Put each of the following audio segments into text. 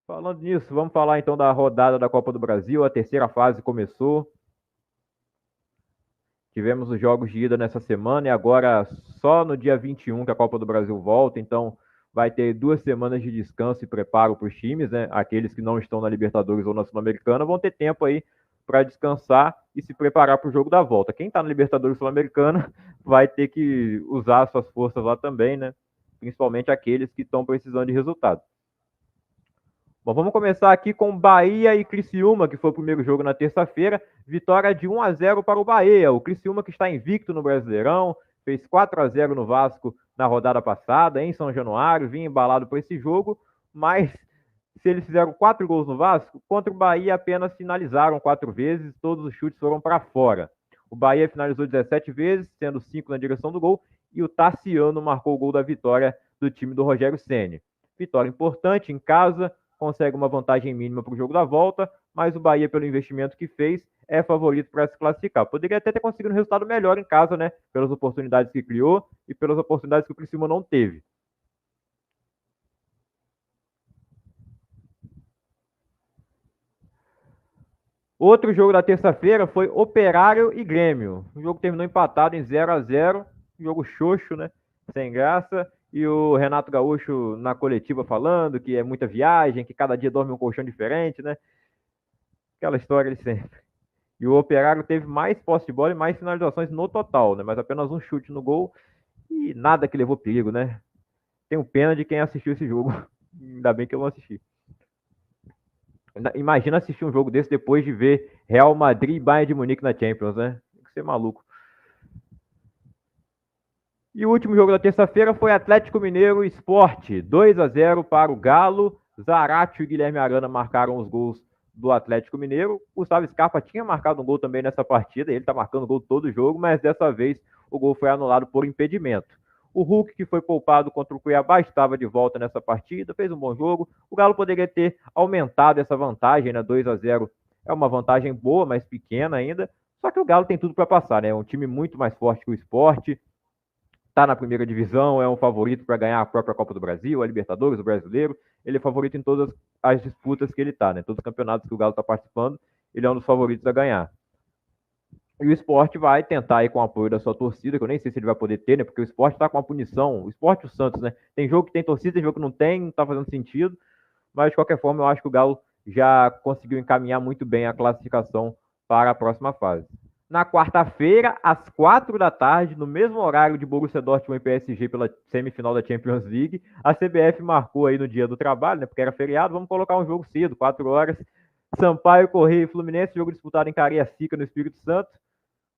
Falando nisso, vamos falar então da rodada da Copa do Brasil. A terceira fase começou. Tivemos os jogos de ida nessa semana e agora só no dia 21 que a Copa do Brasil volta. Então vai ter 2 semanas de descanso e preparo para os times, né? Aqueles que não estão na Libertadores ou na Sul-Americana vão ter tempo aí para descansar e se preparar para o jogo da volta. Quem está na Libertadores Sul-Americana vai ter que usar suas forças lá também, né? Principalmente aqueles que estão precisando de resultado. Bom, vamos começar aqui com Bahia e Criciúma, que foi o primeiro jogo na terça-feira. Vitória de 1-0 para o Bahia. O Criciúma que está invicto no Brasileirão, fez 4-0 no Vasco na rodada passada, em São Januário, vinha embalado para esse jogo, mas se eles fizeram 4 gols no Vasco, contra o Bahia apenas finalizaram 4 vezes, todos os chutes foram para fora. O Bahia finalizou 17 vezes, sendo 5 na direção do gol, e o Tassiano marcou o gol da vitória do time do Rogério Ceni. Vitória importante em casa, consegue uma vantagem mínima para o jogo da volta, mas o Bahia, pelo investimento que fez, é favorito para se classificar. Poderia até ter conseguido um resultado melhor em casa, né? Pelas oportunidades que criou e pelas oportunidades que o Criciúma não teve. Outro jogo da terça-feira foi Operário e Grêmio. O jogo terminou empatado em 0-0, jogo xoxo, né? Sem graça. E o Renato Gaúcho na coletiva falando que é muita viagem, que cada dia dorme um colchão diferente, né? Aquela história de sempre. E o Operário teve mais posse de bola e mais finalizações no total, né? Mas apenas um chute no gol e nada que levou perigo, né? Tenho pena de quem assistiu esse jogo. Ainda bem que eu não assisti. Imagina assistir um jogo desse depois de ver Real Madrid e Bayern de Munique na Champions, né? Tem que ser maluco. E o último jogo da terça-feira foi Atlético Mineiro Sport, 2-0 para o Galo. Zaratio e Guilherme Arana marcaram os gols do Atlético Mineiro. Gustavo Scarpa tinha marcado um gol também nessa partida, ele está marcando gol todo jogo, mas dessa vez o gol foi anulado por impedimento. O Hulk, que foi poupado contra o Cuiabá, estava de volta nessa partida, fez um bom jogo. O Galo poderia ter aumentado essa vantagem, né? 2-0 é uma vantagem boa, mas pequena ainda. Só que o Galo tem tudo para passar, né? É um time muito mais forte que o Sport, está na primeira divisão, é um favorito para ganhar a própria Copa do Brasil, a Libertadores, o Brasileiro. Ele é favorito em todas as disputas que ele está, né? Todos os campeonatos que o Galo está participando, ele é um dos favoritos a ganhar. E o Sport vai tentar ir com o apoio da sua torcida, que eu nem sei se ele vai poder ter, né? Porque o Sport está com uma punição. O Sport e o Santos, né? Tem jogo que tem torcida, tem jogo que não tem, não está fazendo sentido. Mas, de qualquer forma, eu acho que o Galo já conseguiu encaminhar muito bem a classificação para a próxima fase. Na quarta-feira, às 4 da tarde, no mesmo horário de Borussia Dortmund e PSG pela semifinal da Champions League, a CBF marcou aí no dia do trabalho, né? Porque era feriado, vamos colocar um jogo cedo, 4 horas. Sampaio Corrêa e Fluminense, jogo disputado em Cariacica, no Espírito Santo.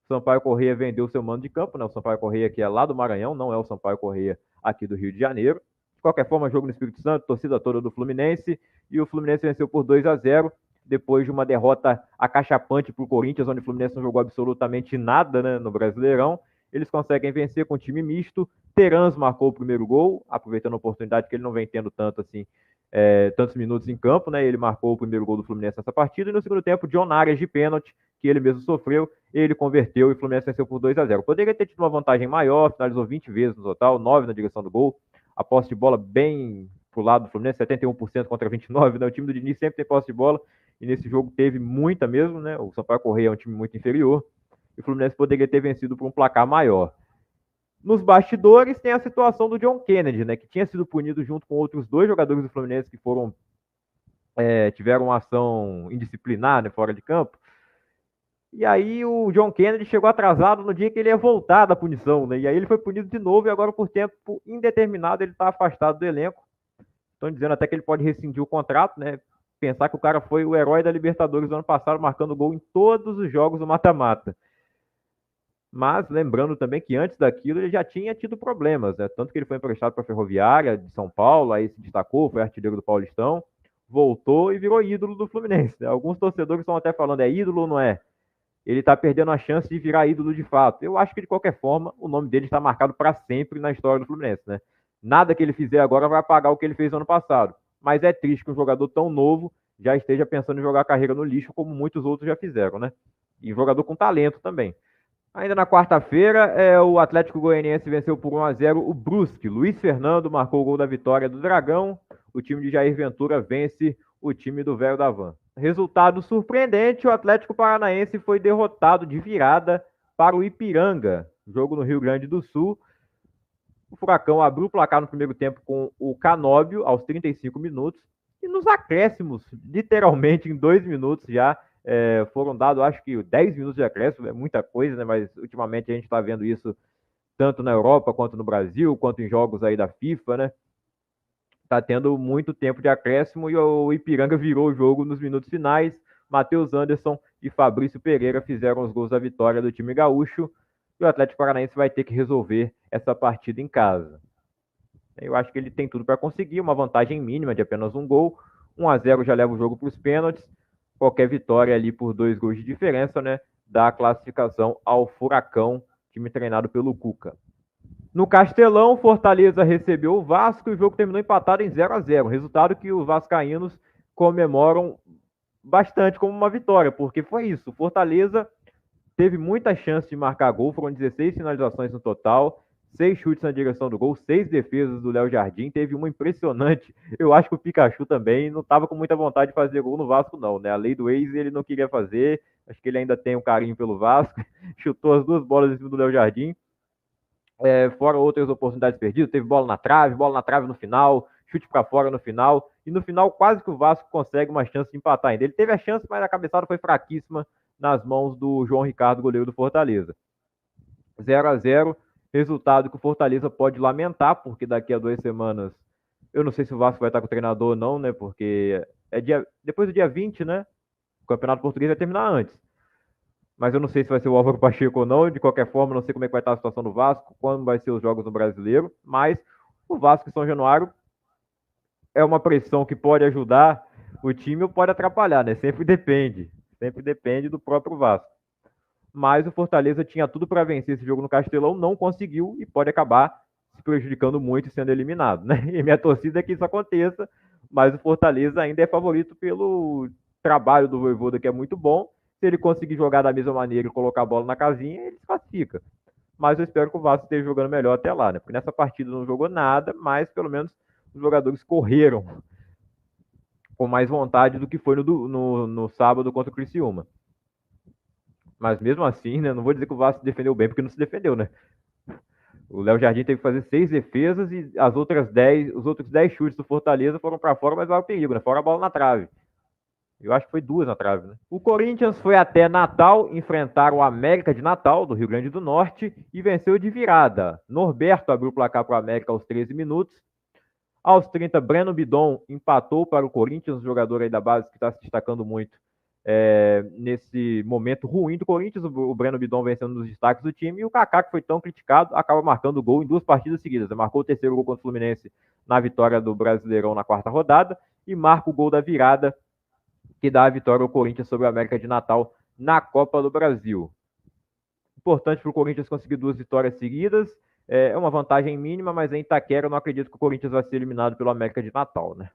Sampaio Corrêa vendeu seu mando de campo, né? O Sampaio Corrêa que é lá do Maranhão, não é o Sampaio Corrêa aqui do Rio de Janeiro. De qualquer forma, jogo no Espírito Santo, torcida toda do Fluminense, e o Fluminense venceu por 2-0, depois de uma derrota acachapante para o Corinthians, onde o Fluminense não jogou absolutamente nada, né, no Brasileirão. Eles conseguem vencer com time misto. Terans marcou o primeiro gol, aproveitando a oportunidade que ele não vem tendo tanto assim, tantos minutos em campo, né? Ele marcou o primeiro gol do Fluminense nessa partida, e no segundo tempo, John Arias de pênalti, que ele mesmo sofreu, ele converteu e o Fluminense venceu por 2-0. Poderia ter tido uma vantagem maior, finalizou 20 vezes no total, 9 na direção do gol, a posse de bola bem pro lado do Fluminense, 71% contra 29%, né? O time do Diniz sempre tem posse de bola, e nesse jogo teve muita mesmo, né? O Sampaio Corrêa é um time muito inferior, e o Fluminense poderia ter vencido por um placar maior. Nos bastidores tem a situação do John Kennedy, né, que tinha sido punido junto com outros 2 jogadores do Fluminense que foram tiveram uma ação indisciplinar, né, fora de campo. E aí o John Kennedy chegou atrasado no dia que ele ia voltar da punição, né? E aí ele foi punido de novo e agora por tempo indeterminado ele está afastado do elenco. Estão dizendo até que ele pode rescindir o contrato, né? Pensar que o cara foi o herói da Libertadores do ano passado, marcando gol em todos os jogos do mata-mata. Mas lembrando também que antes daquilo ele já tinha tido problemas, né? Tanto que ele foi emprestado para a Ferroviária de São Paulo, aí se destacou, foi artilheiro do Paulistão, voltou e virou ídolo do Fluminense, né? Alguns torcedores estão até falando, é ídolo ou não é? Ele está perdendo a chance de virar ídolo de fato. Eu acho que, de qualquer forma, o nome dele está marcado para sempre na história do Fluminense, né? Nada que ele fizer agora vai apagar o que ele fez ano passado. Mas é triste que um jogador tão novo já esteja pensando em jogar a carreira no lixo, como muitos outros já fizeram, né? E jogador com talento também. Ainda na quarta-feira, o Atlético Goianiense venceu por 1-0 o Brusque. Luiz Fernando marcou o gol da vitória do Dragão. O time de Jair Ventura vence o time do velho da van. Resultado surpreendente, o Atlético Paranaense foi derrotado de virada para o Ipiranga, jogo no Rio Grande do Sul. O Furacão abriu o placar no primeiro tempo com o Canóbio aos 35 minutos e nos acréscimos, literalmente em 2 minutos já, foram dados, acho que 10 minutos de acréscimo, é muita coisa, né? Mas ultimamente a gente está vendo isso tanto na Europa quanto no Brasil, quanto em jogos aí da FIFA, né? Tá tendo muito tempo de acréscimo e o Ipiranga virou o jogo nos minutos finais. Matheus Anderson e Fabrício Pereira fizeram os gols da vitória do time gaúcho e o Atlético Paranaense vai ter que resolver essa partida em casa. Eu acho que ele tem tudo para conseguir uma vantagem mínima de apenas um gol. 1-0 já leva o jogo para os pênaltis. Qualquer vitória ali por 2 gols de diferença, né, dá a classificação ao Furacão, time treinado pelo Cuca. No Castelão, Fortaleza recebeu o Vasco e o jogo terminou empatado em 0-0. Resultado que os vascaínos comemoram bastante como uma vitória, porque foi isso. Fortaleza teve muita chance de marcar gol, foram 16 finalizações no total, 6 chutes na direção do gol, 6 defesas do Léo Jardim, teve uma impressionante. Eu acho que o Pikachu também não estava com muita vontade de fazer gol no Vasco, não, né? A lei do ex ele não queria fazer, acho que ele ainda tem um carinho pelo Vasco, chutou as 2 bolas em cima do Léo Jardim. Fora outras oportunidades perdidas, teve bola na trave no final, chute para fora no final, e no final quase que o Vasco consegue uma chance de empatar ainda. Ele teve a chance, mas a cabeçada foi fraquíssima nas mãos do João Ricardo, goleiro do Fortaleza. 0-0, resultado que o Fortaleza pode lamentar, porque daqui a 2 semanas, eu não sei se o Vasco vai estar com o treinador ou não, né, porque depois do dia 20, né, o Campeonato Português vai terminar antes. Mas eu não sei se vai ser o Álvaro Pacheco ou não. De qualquer forma, não sei como é que vai estar a situação do Vasco, quando vai ser os jogos no Brasileiro. Mas o Vasco e São Januário é uma pressão que pode ajudar o time ou pode atrapalhar, né? Sempre depende do próprio Vasco. Mas o Fortaleza tinha tudo para vencer esse jogo no Castelão, não conseguiu e pode acabar se prejudicando muito e sendo eliminado, né? E minha torcida é que isso aconteça, mas o Fortaleza ainda é favorito pelo trabalho do Vojvoda, que é muito bom. Se ele conseguir jogar da mesma maneira e colocar a bola na casinha, ele se classifica. Mas eu espero que o Vasco esteja jogando melhor até lá, né? Porque nessa partida não jogou nada, mas pelo menos os jogadores correram com mais vontade do que foi no sábado contra o Criciúma. Mas mesmo assim, né? Não vou dizer que o Vasco defendeu bem, porque não se defendeu, né? O Léo Jardim teve que fazer 6 defesas e os outros 10 chutes do Fortaleza foram para fora, mas vai o perigo, né? Fora a bola na trave. Eu acho que foi 2 na trave, né? O Corinthians foi até Natal enfrentar o América de Natal, do Rio Grande do Norte, e venceu de virada. Norberto abriu o placar para o América aos 13 minutos. Aos 30, Breno Bidon empatou para o Corinthians, um jogador aí da base que está se destacando muito nesse momento ruim do Corinthians. O Breno Bidon vencendo nos destaques do time. E o Kaká, que foi tão criticado, acaba marcando o gol em 2 partidas seguidas. Marcou o 3º gol contra o Fluminense na vitória do Brasileirão na 4ª rodada e marca o gol da virada que dá a vitória ao Corinthians sobre o América de Natal na Copa do Brasil. Importante para o Corinthians conseguir 2 vitórias seguidas. É uma vantagem mínima, mas em Itaquera eu não acredito que o Corinthians vai ser eliminado pelo América de Natal, né?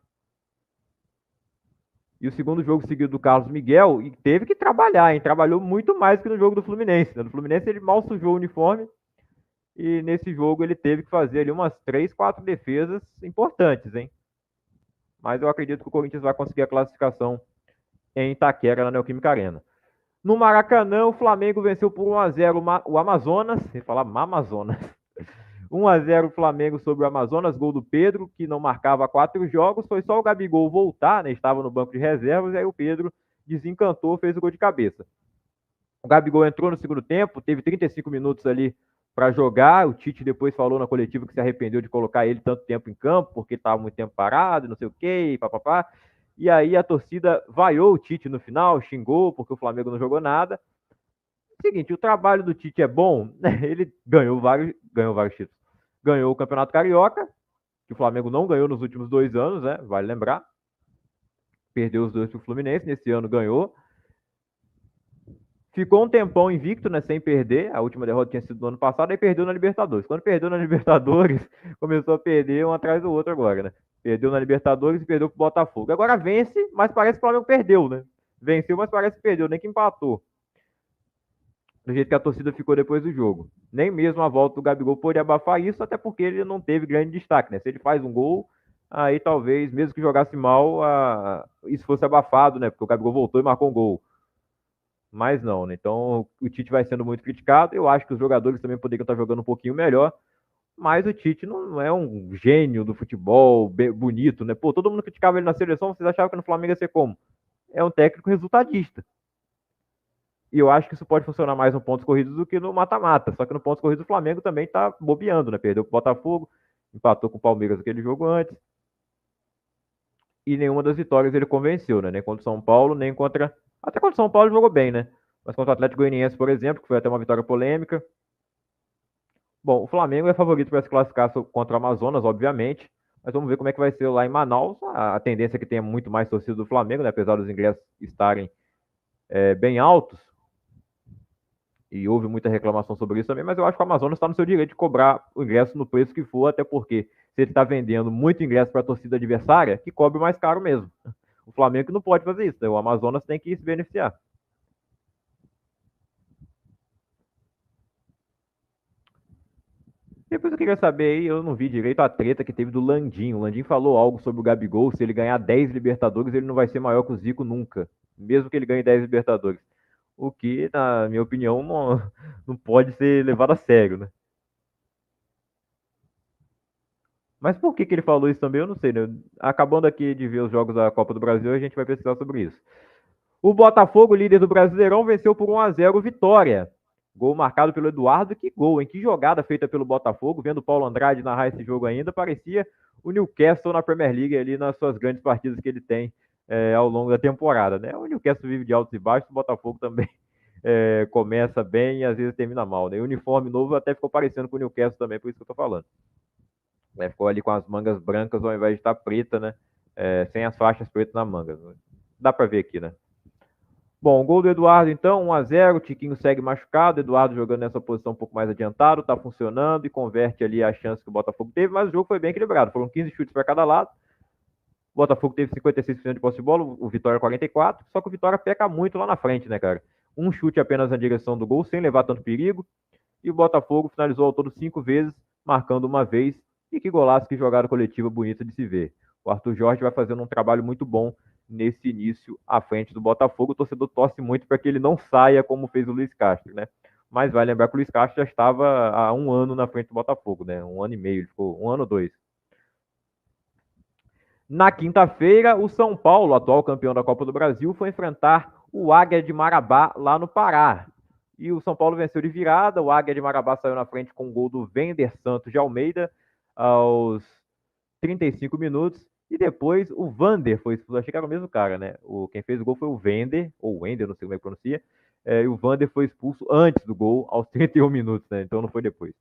E o segundo jogo seguido do Carlos Miguel, e teve que trabalhar, hein? Trabalhou muito mais que no jogo do Fluminense, né? No Fluminense ele mal sujou o uniforme, e nesse jogo ele teve que fazer ali umas 3, 4 defesas importantes, hein? Mas eu acredito que o Corinthians vai conseguir a classificação em Itaquera, na Neoquímica Arena. No Maracanã, o Flamengo venceu por 1-0 o Amazonas. Você fala Amazonas. 1-0 o Flamengo sobre o Amazonas, gol do Pedro, que não marcava 4 jogos. Foi só o Gabigol voltar, né? Estava no banco de reservas, e aí o Pedro desencantou, fez o gol de cabeça. O Gabigol entrou no segundo tempo, teve 35 minutos ali para jogar. O Tite depois falou na coletiva que se arrependeu de colocar ele tanto tempo em campo, porque estava muito tempo parado, não sei o quê, papapá. E aí a torcida vaiou o Tite no final, xingou, porque o Flamengo não jogou nada. Seguinte, o trabalho do Tite é bom, né? Ele ganhou vários títulos. Ganhou o Campeonato Carioca, que o Flamengo não ganhou nos últimos 2 anos, né? Vale lembrar. Perdeu os 2 para o Fluminense, nesse ano ganhou. Ficou um tempão invicto, né, sem perder. A última derrota tinha sido no ano passado, aí perdeu na Libertadores. Quando perdeu na Libertadores, começou a perder um atrás do outro agora, né? Perdeu na Libertadores e perdeu pro Botafogo. Agora vence, mas parece que o Flamengo perdeu, né? Venceu, mas parece que perdeu, nem que empatou. Do jeito que a torcida ficou depois do jogo. Nem mesmo a volta do Gabigol pôde abafar isso, até porque ele não teve grande destaque, né? Se ele faz um gol, aí talvez, mesmo que jogasse mal, isso fosse abafado, né? Porque o Gabigol voltou e marcou um gol. Mas não, né? Então o Tite vai sendo muito criticado. Eu acho que os jogadores também poderiam estar jogando um pouquinho melhor. Mas o Tite não é um gênio do futebol bonito, né? Pô, todo mundo criticava ele na seleção, vocês achavam que no Flamengo ia ser como? É um técnico resultadista. E eu acho que isso pode funcionar mais no pontos corridos do que no mata-mata. Só que no pontos corridos o Flamengo também tá bobeando, né? Perdeu pro Botafogo, empatou com o Palmeiras aquele jogo antes. E nenhuma das vitórias ele convenceu, né? Nem contra o São Paulo, nem contra. Até contra o São Paulo jogou bem, né? Mas contra o Atlético Goianiense, por exemplo, que foi até uma vitória polêmica. Bom, o Flamengo é favorito para se classificar contra o Amazonas, obviamente. Mas vamos ver como é que vai ser lá em Manaus. A tendência é que tenha muito mais torcida do Flamengo, né? Apesar dos ingressos estarem bem altos. E houve muita reclamação sobre isso também, mas eu acho que o Amazonas está no seu direito de cobrar o ingresso no preço que for, até porque se ele está vendendo muito ingresso para a torcida adversária, que cobre mais caro mesmo. O Flamengo não pode fazer isso, né? O Amazonas tem que se beneficiar. Depois eu queria saber aí, eu não vi direito a treta que teve do Landim. O Landim falou algo sobre o Gabigol, se ele ganhar 10 Libertadores, ele não vai ser maior que o Zico nunca, mesmo que ele ganhe 10 Libertadores. O que, na minha opinião, não pode ser levado a sério, né? Mas por que ele falou isso também, eu não sei, né? Acabando aqui de ver os jogos da Copa do Brasil, a gente vai pesquisar sobre isso. O Botafogo, líder do Brasileirão, venceu por 1-0 Vitória. Gol marcado pelo Eduardo. Que gol, hein? Que jogada feita pelo Botafogo. Vendo o Paulo Andrade narrar esse jogo ainda, parecia o Newcastle na Premier League ali nas suas grandes partidas que ele tem ao longo da temporada, né? O Newcastle vive de altos e baixos, o Botafogo também começa bem e às vezes termina mal, né? O uniforme novo até ficou parecendo com o Newcastle também, por isso que eu tô falando. Né? Ficou ali com as mangas brancas ao invés de estar preta, né? Sem as faixas pretas na manga. Dá para ver aqui, né? Bom, o gol do Eduardo, então, 1-0. O Tiquinho segue machucado. Eduardo jogando nessa posição um pouco mais adiantado, tá funcionando e converte ali a chance que o Botafogo teve, mas o jogo foi bem equilibrado. Foram 15 chutes para cada lado. O Botafogo teve 56% de posse de bola, o Vitória 44%. Só que o Vitória peca muito lá na frente, né, cara? Um chute apenas na direção do gol, sem levar tanto perigo. E o Botafogo finalizou ao todo 5 vezes, marcando uma vez. E que golaço, que jogada coletiva bonita de se ver. O Arthur Jorge vai fazendo um trabalho muito bom nesse início à frente do Botafogo. O torcedor torce muito para que ele não saia como fez o Luiz Castro, né? Mas vai lembrar que o Luiz Castro já estava há um ano na frente do Botafogo, né? 1 ano e meio, ele ficou 1 ano ou 2. Na quinta-feira, o São Paulo, atual campeão da Copa do Brasil, foi enfrentar o Águia de Marabá lá no Pará. E o São Paulo venceu de virada. O Águia de Marabá saiu na frente com o gol do Vender Santos de Almeida aos 35 minutos. E depois o Vander foi expulso. Achei que era o mesmo cara, né? Quem fez o gol foi o Vender, ou Wender, não sei como é que pronuncia. E o Vander foi expulso antes do gol, aos 31 minutos, né? Então não foi depois.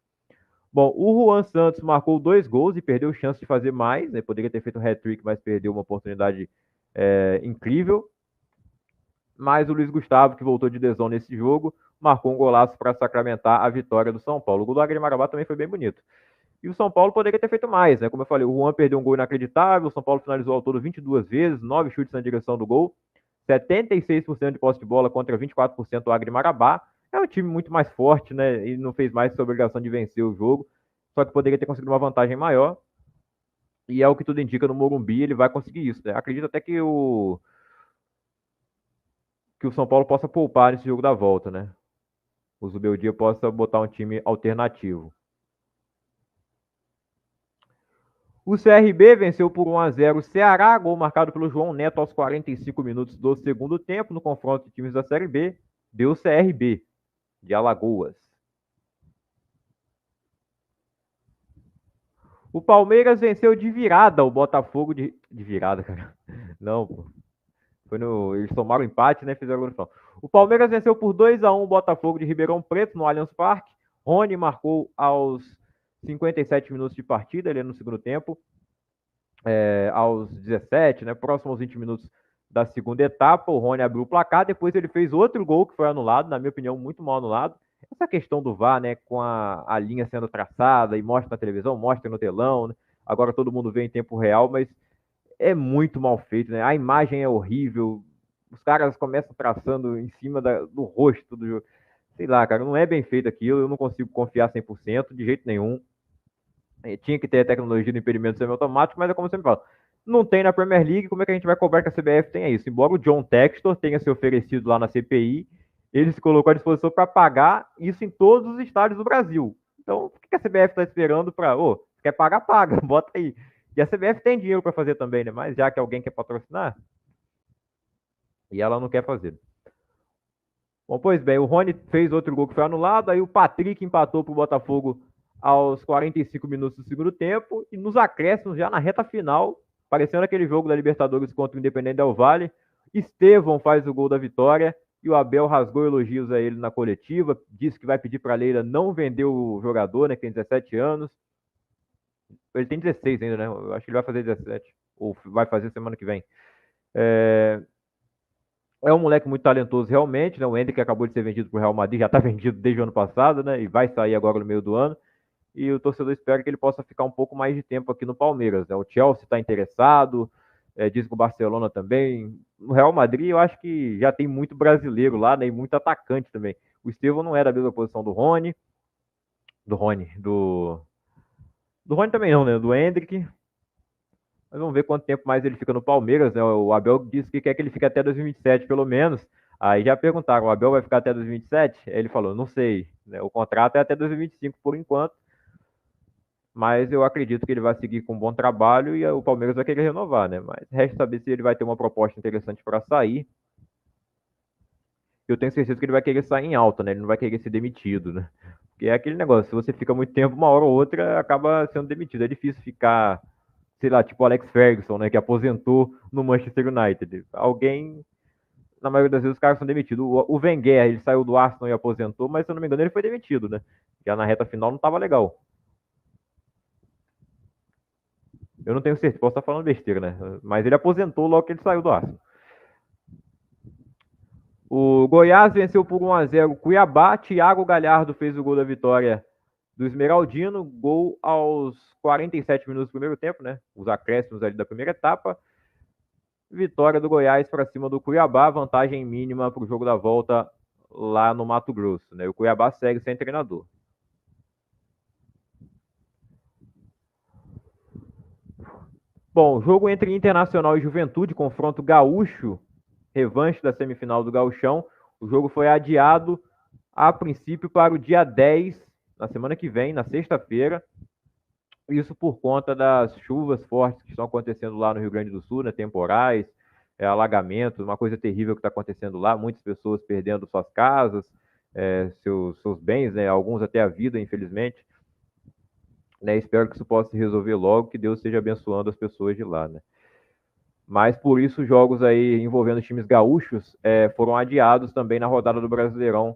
Bom, o Juan Santos marcou 2 gols e perdeu chance de fazer mais, né? Poderia ter feito um hat-trick, mas perdeu uma oportunidade incrível. Mas o Luiz Gustavo, que voltou de lesão nesse jogo, marcou um golaço para sacramentar a vitória do São Paulo. O gol do Águia de Marabá também foi bem bonito. E o São Paulo poderia ter feito mais, né? Como eu falei, o Juan perdeu um gol inacreditável, o São Paulo finalizou ao todo 22 vezes, 9 chutes na direção do gol, 76% de posse de bola contra 24% do Águia de Marabá. É um time muito mais forte, né? E não fez mais que sua obrigação de vencer o jogo, só que poderia ter conseguido uma vantagem maior. E é o que tudo indica no Morumbi, ele vai conseguir isso, né? Acredito até que o São Paulo possa poupar nesse jogo da volta, né? O Zubeldia possa botar um time alternativo. O CRB venceu por 1-0 o Ceará, gol marcado pelo João Neto aos 45 minutos do segundo tempo, no confronto de times da Série B. Deu CRB, de Alagoas. O Palmeiras venceu de virada o Botafogo de virada, cara. Não, pô. Eles tomaram o empate, né? Fizeram a final. O Palmeiras venceu por 2-1 o Botafogo de Ribeirão Preto no Allianz Parque. Rony marcou aos 57 minutos de partida, ele no segundo tempo. Aos 17, né? Próximo aos 20 minutos da segunda etapa, o Rony abriu o placar. Depois ele fez outro gol que foi anulado, na minha opinião, muito mal anulado. Essa questão do VAR, né? Com a linha sendo traçada e mostra na televisão, mostra no telão, né? Agora todo mundo vê em tempo real, mas é muito mal feito, né? A imagem é horrível. Os caras começam traçando em cima do rosto do jogo. Sei lá, cara, não é bem feito aquilo. Eu não consigo confiar 100% de jeito nenhum. Tinha que ter a tecnologia do impedimento semiautomático, mas é como você me fala, não tem na Premier League, como é que a gente vai cobrar que a CBF tenha isso? Embora o John Textor tenha se oferecido lá na CPI, ele se colocou à disposição para pagar isso em todos os estádios do Brasil. Então, o que a CBF está esperando para... quer pagar, paga, bota aí. E a CBF tem dinheiro para fazer também, né? Mas já que alguém quer patrocinar, e ela não quer fazer. Bom, pois bem, o Rony fez outro gol que foi anulado, aí o Patrick empatou para o Botafogo aos 45 minutos do segundo tempo, e nos acréscimos, já na reta final, parecendo aquele jogo da Libertadores contra o Independente Del Valle, Estevão faz o gol da vitória, e o Abel rasgou elogios a ele na coletiva, disse que vai pedir para a Leila não vender o jogador, né, que tem 17 anos. Ele tem 16 ainda, né? Eu acho que ele vai fazer 17, ou vai fazer semana que vem. É um moleque muito talentoso realmente, né? O Hendrick acabou de ser vendido para o Real Madrid, já está vendido desde o ano passado, né? E vai sair agora no meio do ano. E o torcedor espera que ele possa ficar um pouco mais de tempo aqui no Palmeiras, né? O Chelsea está interessado, diz que o Barcelona também. No Real Madrid, eu acho que já tem muito brasileiro lá, né? E muito atacante também. O Estevão não era da mesma posição do Rony. Do Rony também não, né? Do Hendrick. Mas vamos ver quanto tempo mais ele fica no Palmeiras, né? O Abel disse que quer que ele fique até 2027, pelo menos. Aí já perguntaram, o Abel vai ficar até 2027? Aí ele falou, não sei. Né? O contrato é até 2025 por enquanto. Mas eu acredito que ele vai seguir com um bom trabalho e o Palmeiras vai querer renovar, né? Mas resta saber se ele vai ter uma proposta interessante para sair. Eu tenho certeza que ele vai querer sair em alta, né? Ele não vai querer ser demitido, né? Porque é aquele negócio, se você fica muito tempo, uma hora ou outra acaba sendo demitido. É difícil ficar, sei lá, tipo o Alex Ferguson, né? Que aposentou no Manchester United. Alguém, na maioria das vezes, os caras são demitidos. O Wenger, ele saiu do Arsenal e aposentou, mas se eu não me engano, ele foi demitido, né? Já na reta final não estava legal. Eu não tenho certeza, posso estar falando besteira, né? Mas ele aposentou logo que ele saiu do Arsenal. O Goiás venceu por 1-0 o Cuiabá. Thiago Galhardo fez o gol da vitória do Esmeraldino. Gol aos 47 minutos do primeiro tempo, né? Os acréscimos ali da primeira etapa. Vitória do Goiás para cima do Cuiabá. Vantagem mínima para o jogo da volta lá no Mato Grosso, né? O Cuiabá segue sem treinador. Bom, jogo entre Internacional e Juventude, confronto gaúcho, revanche da semifinal do Gauchão. O jogo foi adiado, a princípio, para o dia 10, na semana que vem, na sexta-feira. Isso por conta das chuvas fortes que estão acontecendo lá no Rio Grande do Sul, né? Temporais, alagamentos, uma coisa terrível que está acontecendo lá. Muitas pessoas perdendo suas casas, seus bens, né? Alguns até a vida, infelizmente. Né? Espero que isso possa se resolver logo, que Deus esteja abençoando as pessoas de lá, né? Mas por isso jogos aí envolvendo times gaúchos foram adiados também na rodada do Brasileirão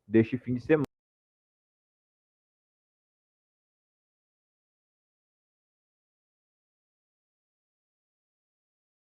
deste fim de semana.